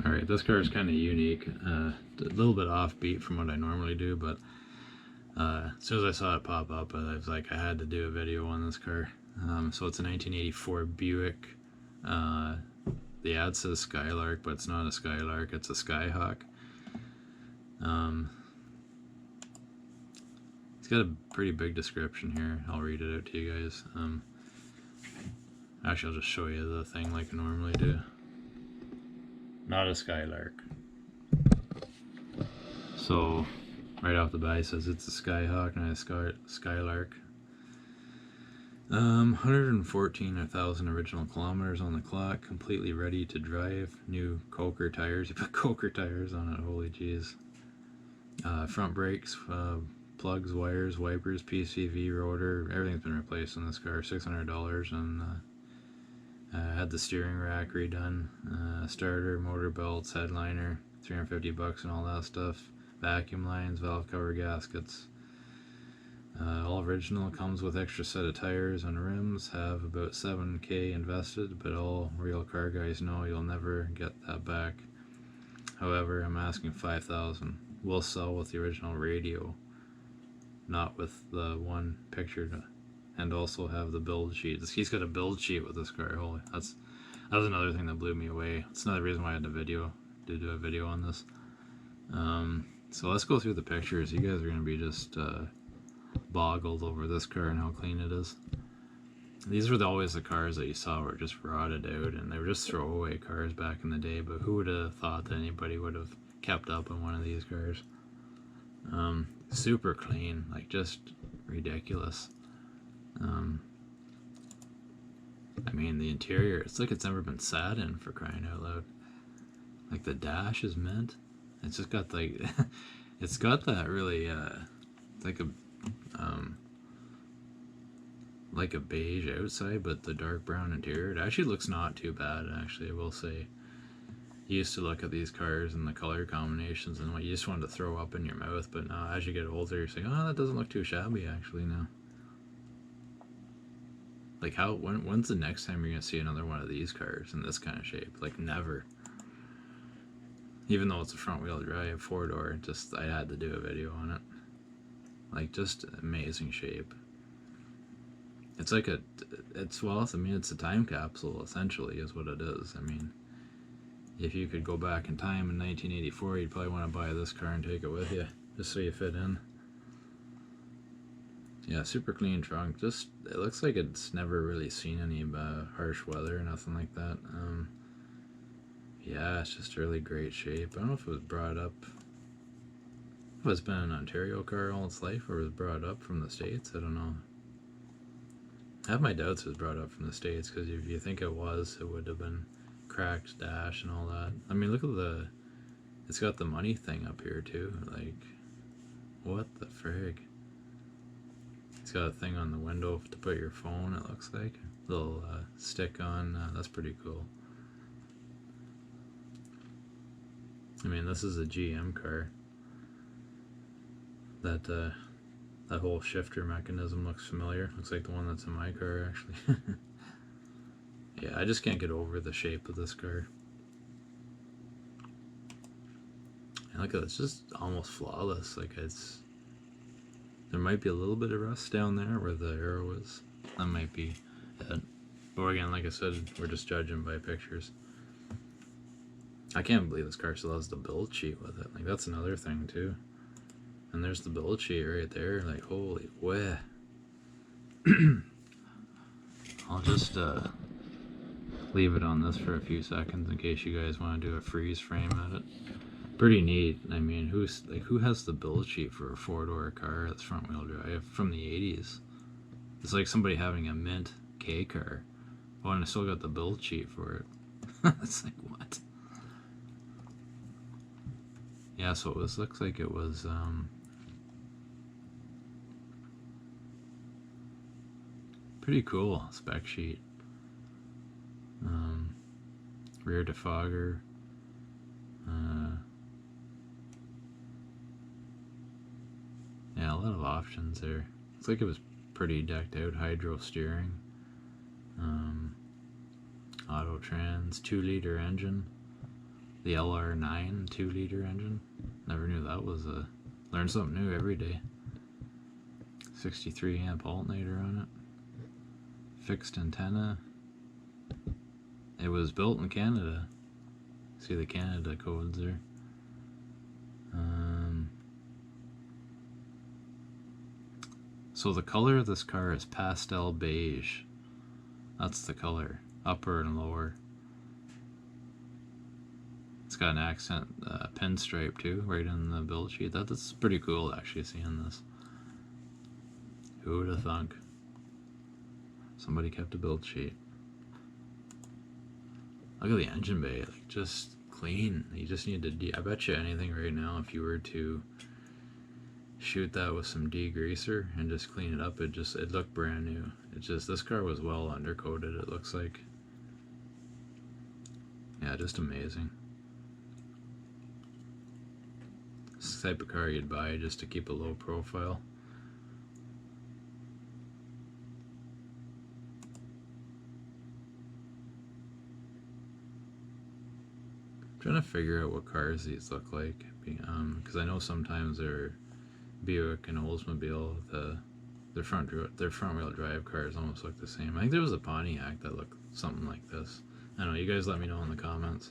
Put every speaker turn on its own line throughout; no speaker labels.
Alright, this car is kind of unique. A little bit offbeat from what I normally do, but as soon as I saw it pop up, I was like, I had to do a video on this car. So it's a 1984 Buick. The ad says Skylark, but it's not a Skylark, it's a SkyHawk. It's got a pretty big description here. I'll read it out to you guys. Actually, I'll just show you the thing like I normally do. Not a Skylark. So, right off the bat, it says it's a SkyHawk, not a Skylark. 114,000 original kilometers on the clock, completely ready to drive. New Coker tires. You put Coker tires on it, holy jeez. Front brakes, plugs, wires, wipers, PCV, rotor, everything's been replaced on this car. $600, and had the steering rack redone, starter, motor belts, headliner, $350 and all that stuff. Vacuum lines, valve cover gaskets. All original, comes with extra set of tires and rims, have about $7,000 invested, but all real car guys know you'll never get that back. However, I'm asking $5,000. Will sell with the original radio, not with the one pictured, and also have the build sheet. He's got a build sheet with this car. Holy, that was another thing that blew me away. It's another reason why I had to do a video on this. So let's go through the pictures. You guys are gonna be just boggled over this car and how clean it is. These were always the cars that you saw were just rotted out, and they were just throwaway cars back in the day, but who would have thought that anybody would have kept up on one of these cars? Super clean, like just ridiculous. I mean, the interior, it's like it's never been sat in, for crying out loud. Like the dash is mint. It's just got like, it's got that really, like a beige outside, but the dark brown interior. It actually looks not too bad, actually, I will say. You used to look at these cars and the color combinations and what you just wanted to throw up in your mouth, but now as you get older, you're saying, oh, that doesn't look too shabby, actually, now. Like, when's the next time you're gonna see another one of these cars in this kind of shape? Like, never. Even though it's a front wheel drive, 4-door, just, I had to do a video on it. Like, just amazing shape. It's like well, I mean, it's a time capsule, essentially, is what it is. I mean, if you could go back in time in 1984, you'd probably want to buy this car and take it with you, just so you fit in. Yeah, super clean trunk. Just, it looks like it's never really seen any harsh weather or nothing like that. Yeah, it's just really great shape. I don't know if it was brought up, if it's been an Ontario car all its life, or was brought up from the States. I don't know. I have my doubts it was brought up from the States, because if you think it was, it would have been cracked dash and all that. I mean, look at it's got the money thing up here too. Like, what the frig? It's got a thing on the window to put your phone, it looks like. Little stick on, that's pretty cool. I mean, this is a GM car. That whole shifter mechanism looks familiar. Looks like the one that's in my car, actually. Yeah, I just can't get over the shape of this car. And look at it, it's just almost flawless. Like, there might be a little bit of rust down there where the arrow is. That might be it. But again, like I said, we're just judging by pictures. I can't believe this car still has the build sheet with it. Like, that's another thing too. And there's the build sheet right there. Like, holy way. I'll just leave it on this for a few seconds in case you guys want to do a freeze frame at it. Pretty neat. I mean, who has the build sheet for a 4-door car that's front wheel drive from the 80s? It's like somebody having a mint K car. Oh, and I still got the build sheet for it. It's like, what? Yeah, so it looks like it was pretty cool spec sheet. Rear defogger. Yeah, a lot of options there. Looks like it was pretty decked out. Hydro steering. Auto trans, 2-liter engine. The LR9 2-liter engine. Never knew that was a... Learn something new every day. 63 amp alternator on it. Fixed antenna. It was built in Canada. See the Canada codes there. So the color of this car is pastel beige. That's the color, upper and lower. It's got an accent pinstripe too, right in the build sheet. That's pretty cool actually, seeing this. Who would have thunk? Somebody kept a build sheet. Look at the engine bay, like just clean. You just need to I bet you anything right now, if you were to shoot that with some degreaser and just clean it up, it looked brand new. It's just, this car was well undercoated, it looks like. Yeah, just amazing. This type of car you'd buy just to keep a low profile. I'm trying to figure out what cars these look like, because I know sometimes they're Buick and Oldsmobile, their front wheel drive cars almost look the same. I think there was a Pontiac that looked something like this. I don't know, you guys let me know in the comments.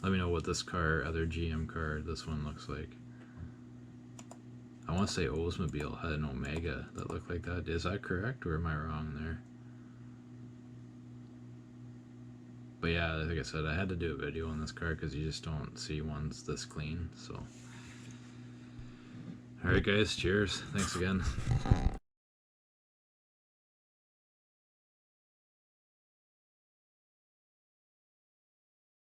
Let me know what this car, other GM car, this one looks like. I want to say Oldsmobile had an Omega that looked like that. Is that correct, or am I wrong there? But yeah, like I said, I had to do a video on this car because you just don't see ones this clean, so. Alright guys, cheers. Thanks again.